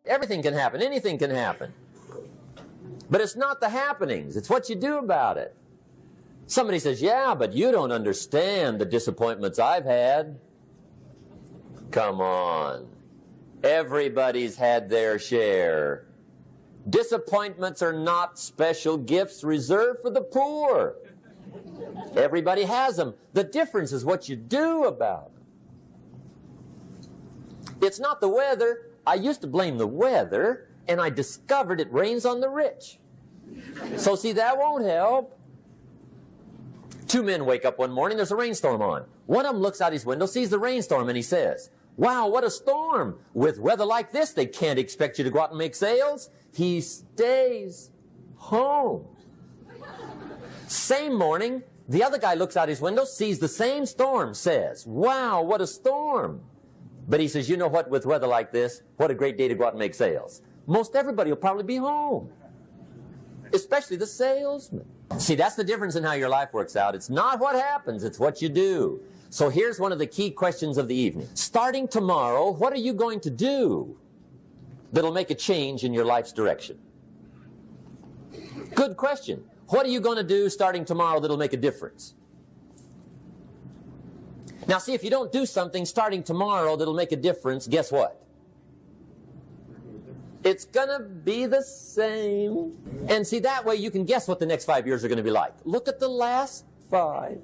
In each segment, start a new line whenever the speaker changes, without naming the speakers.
Everything can happen. Anything can happen. But it's not the happenings. It's what you do about it. Somebody says, yeah, but you don't understand the disappointments I've had. Come on. Everybody's had their share. Disappointments are not special gifts reserved for the poor. Everybody has them. The difference is what you do about them. It's not the weather. I used to blame the weather, and I discovered it rains on the rich. So see, that won't help. Two men wake up one morning, there's a rainstorm on. One of them looks out his window, sees the rainstorm, and he says, wow, what a storm. With weather like this, they can't expect you to go out and make sales. He stays home. Same morning, the other guy looks out his window, sees the same storm, says, wow, what a storm. But he says, you know what, with weather like this, what a great day to go out and make sales. Most everybody will probably be home, especially the salesman. See, that's the difference in how your life works out. It's not what happens, it's what you do. So here's one of the key questions of the evening. Starting tomorrow, what are you going to do that'll make a change in your life's direction? Good question. What are you going to do starting tomorrow that'll make a difference? Now see, if you don't do something starting tomorrow that'll make a difference, guess what? It's going to be the same. And see, that way you can guess what the next 5 years are going to be like. Look at the last 5.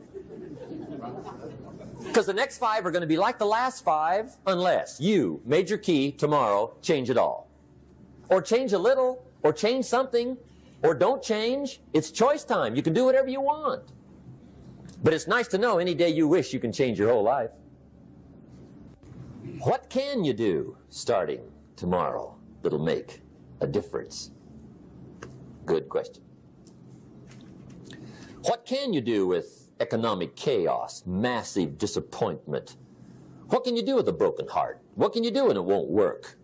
Because the next 5 are going to be like the last 5 unless you, major key, tomorrow, change it all. Or change a little, or change something, or don't change. It's choice time. You can do whatever you want. But it's nice to know any day you wish you can change your whole life. What can you do starting tomorrow that'll make a difference? Good question. What can you do with economic chaos, massive disappointment? What can you do with a broken heart? What can you do when it won't work?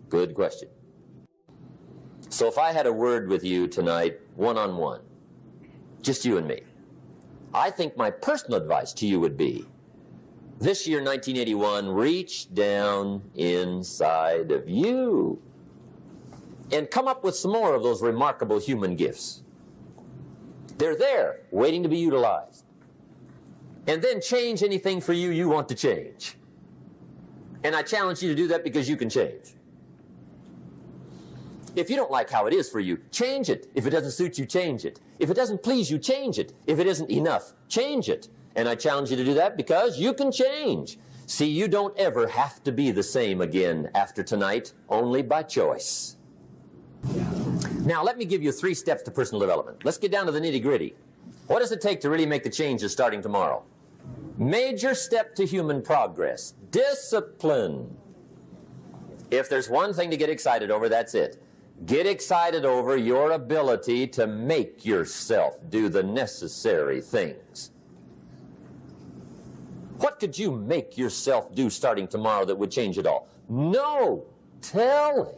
Good question. So if I had a word with you tonight, one-on-one, just you and me, I think my personal advice to you would be, this year, 1981, reach down inside of you and come up with some more of those remarkable human gifts. They're there, waiting to be utilized. And then change anything for you you want to change. And I challenge you to do that because you can change. If you don't like how it is for you, change it. If it doesn't suit you, change it. If it doesn't please you, change it. If it isn't enough, change it. And I challenge you to do that because you can change. See, you don't ever have to be the same again after tonight, only by choice. Now, let me give you 3 steps to personal development. Let's get down to the nitty-gritty. What does it take to really make the changes starting tomorrow? Major step to human progress, discipline. If there's one thing to get excited over, that's it. Get excited over your ability to make yourself do the necessary things. What could you make yourself do starting tomorrow that would change it all? No telling.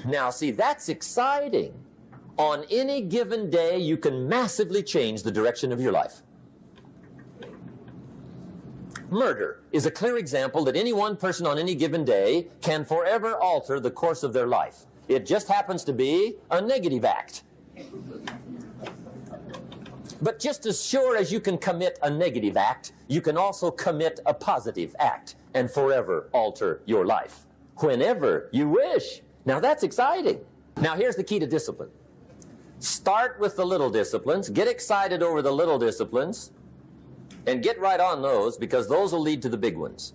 Now, see, that's exciting. On any given day, you can massively change the direction of your life. Murder is a clear example that any one person on any given day can forever alter the course of their life. It just happens to be a negative act. But just as sure as you can commit a negative act, you can also commit a positive act and forever alter your life, whenever you wish. Now that's exciting. Now here's the key to discipline. Start with the little disciplines, get excited over the little disciplines, and get right on those, because those will lead to the big ones.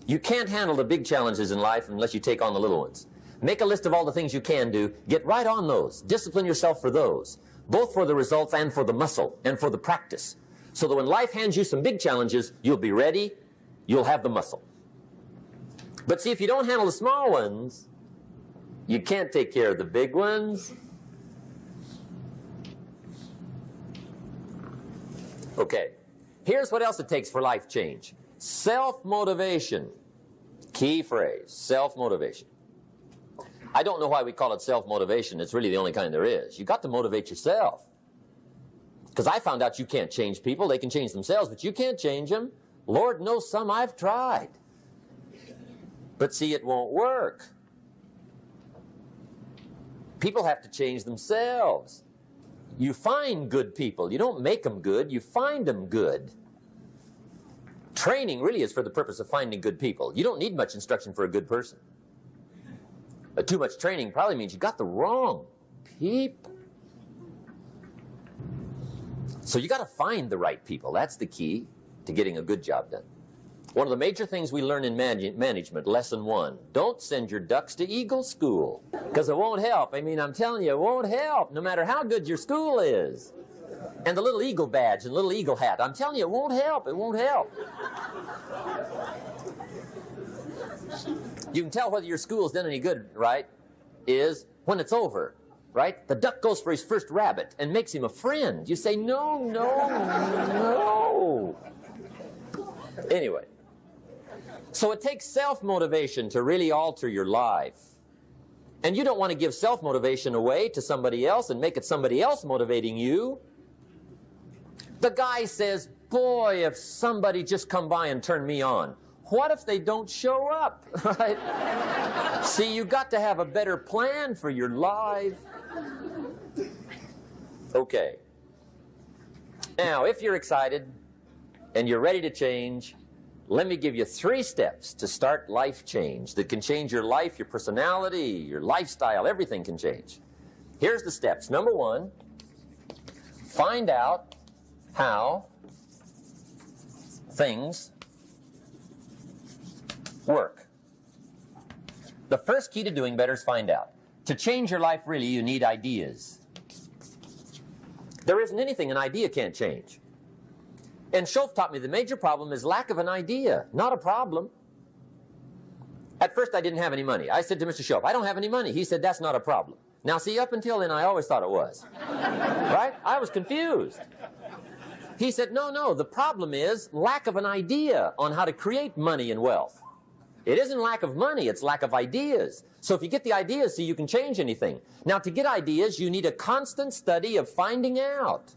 You can't handle the big challenges in life unless you take on the little ones. Make a list of all the things you can do, get right on those, discipline yourself for those, both for the results and for the muscle and for the practice, so that when life hands you some big challenges, you'll be ready, you'll have the muscle. But see, if you don't handle the small ones, you can't take care of the big ones. Okay, here's what else it takes for life change. Self-motivation. Key phrase, self-motivation. I don't know why we call it self-motivation. It's really the only kind there is. You've got to motivate yourself. Because I found out you can't change people. They can change themselves, but you can't change them. Lord knows some I've tried. But see, it won't work. People have to change themselves. You find good people. You don't make them good, you find them good. Training really is for the purpose of finding good people. You don't need much instruction for a good person. But too much training probably means you got the wrong people. So you got to find the right people. That's the key to getting a good job done. One of the major things we learn in management, lesson 1, don't send your ducks to Eagle School, because it won't help. I mean, I'm telling you, it won't help, no matter how good your school is. And the little eagle badge and little eagle hat, I'm telling you, it won't help. It won't help. You can tell whether your school's done any good, right, is when it's over, right? The duck goes for his first rabbit and makes him a friend. You say, no, no, no. Anyway, so it takes self-motivation to really alter your life. And you don't want to give self-motivation away to somebody else and make it somebody else motivating you. The guy says, boy, if somebody just come by and turn me on. What if they don't show up, right? See, you got to have a better plan for your life. Okay. Now, if you're excited and you're ready to change, let me give you 3 steps to start life change that can change your life, your personality, your lifestyle, everything can change. Here's the steps. Number 1, find out how things work. The first key to doing better is find out. To change your life, really, you need ideas. There isn't anything an idea can't change. And Schoaf taught me the major problem is lack of an idea, not a problem. At first, I didn't have any money. I said to Mr. Schoaf, I don't have any money. He said, that's not a problem. Now, see, up until then, I always thought it was. Right? I was confused. He said, no, no, the problem is lack of an idea on how to create money and wealth. It isn't lack of money, it's lack of ideas. So if you get the ideas, see, you can change anything. Now, to get ideas, you need a constant study of finding out.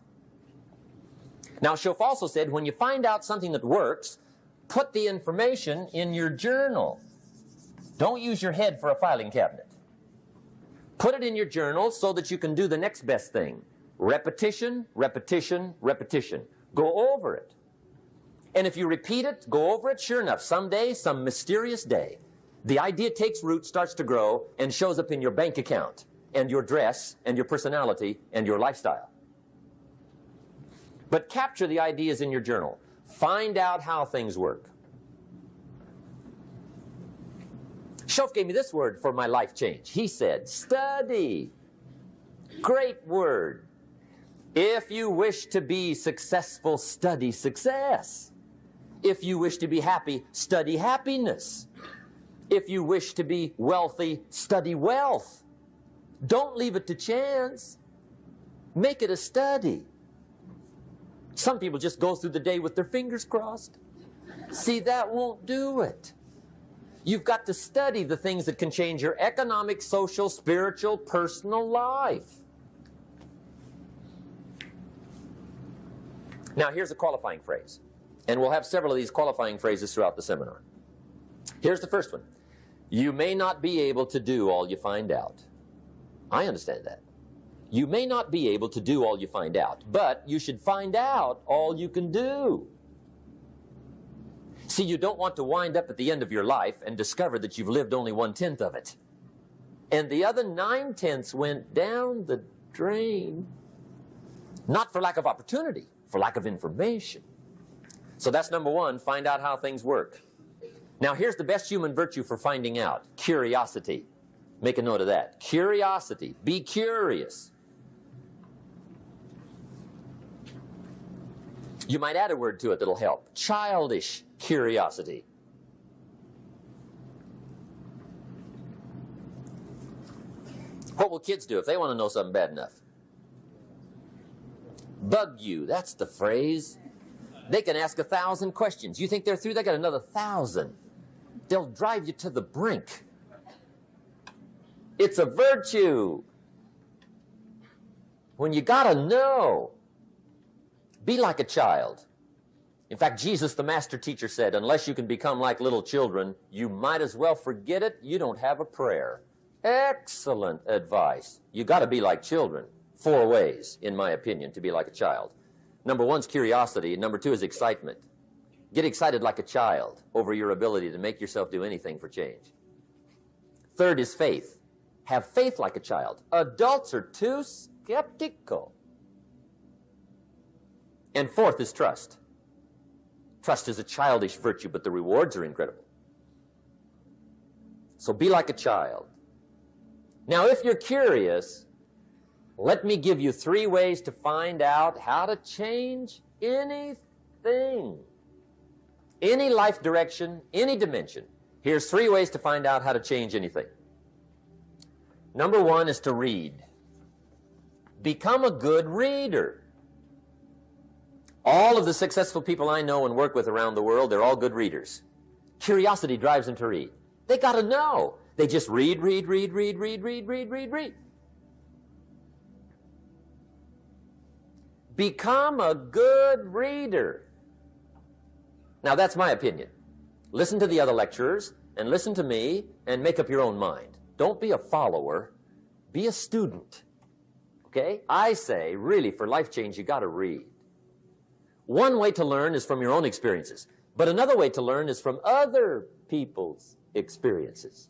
Now, Schoaf also said, when you find out something that works, put the information in your journal. Don't use your head for a filing cabinet. Put it in your journal so that you can do the next best thing. Repetition, repetition, repetition. Go over it. And if you repeat it, go over it, sure enough, someday, some mysterious day, the idea takes root, starts to grow, and shows up in your bank account, and your dress, and your personality, and your lifestyle. But capture the ideas in your journal. Find out how things work. Schoaf gave me this word for my life change. He said, study. Great word. If you wish to be successful, study success. If you wish to be happy, study happiness. If you wish to be wealthy, study wealth. Don't leave it to chance. Make it a study. Some people just go through the day with their fingers crossed. See, that won't do it. You've got to study the things that can change your economic, social, spiritual, personal life. Now, here's a qualifying phrase. And we'll have several of these qualifying phrases throughout the seminar. Here's the first one. You may not be able to do all you find out. I understand that. You may not be able to do all you find out, but you should find out all you can do. See, you don't want to wind up at the end of your life and discover that you've lived only 1/10 of it. And the other 9/10 went down the drain. Not for lack of opportunity, for lack of information. So that's number 1, find out how things work. Now here's the best human virtue for finding out, curiosity. Make a note of that. Curiosity. Be curious. You might add a word to it that'll help. Childish curiosity. What will kids do if they want to know something bad enough? Bug you. That's the phrase. They can ask 1,000 questions. You think they're through? They got another 1,000. They'll drive you to the brink. It's a virtue. When you gotta know, be like a child. In fact, Jesus, the master teacher, said, unless you can become like little children, you might as well forget it. You don't have a prayer. Excellent advice. You got to be like children. 4 ways, in my opinion, to be like a child. Number 1 is curiosity, and number 2 is excitement. Get excited like a child over your ability to make yourself do anything for change. 3rd is faith. Have faith like a child. Adults are too skeptical. And 4th is trust. Trust is a childish virtue, but the rewards are incredible. So be like a child. Now, if you're curious, let me give you 3 ways to find out how to change anything. Any life direction, any dimension. Here's 3 ways to find out how to change anything. Number 1 is to read. Become a good reader. All of the successful people I know and work with around the world, they're all good readers. Curiosity drives them to read. They got to know. They just read. Become a good reader. Now, that's my opinion. Listen to the other lecturers and listen to me and make up your own mind. Don't be a follower. Be a student. Okay? I say, really, for life change, you got to read. One way to learn is from your own experiences, but another way to learn is from other people's experiences.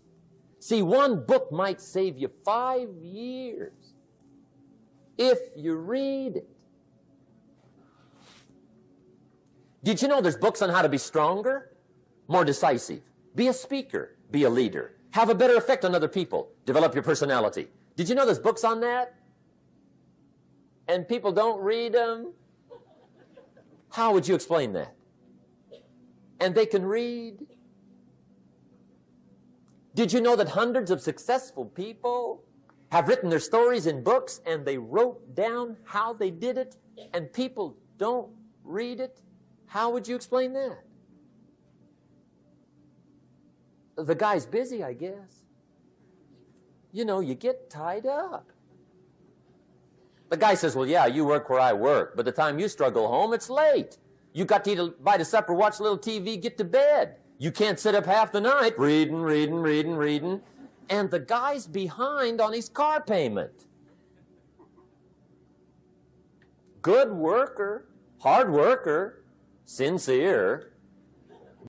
See, one book might save you 5 years if you read it. Did you know there's books on how to be stronger, more decisive, be a speaker, be a leader, have a better effect on other people, develop your personality? Did you know there's books on that? And people don't read them? How would you explain that? And they can read. Did you know that hundreds of successful people have written their stories in books and they wrote down how they did it and people don't read it? How would you explain that? The guy's busy, I guess. You know, you get tied up. The guy says, well, yeah, you work where I work. By the time you struggle home, it's late. You got to eat a bite of supper, watch a little TV, get to bed. You can't sit up half the night reading. And the guy's behind on his car payment. Good worker, hard worker, sincere,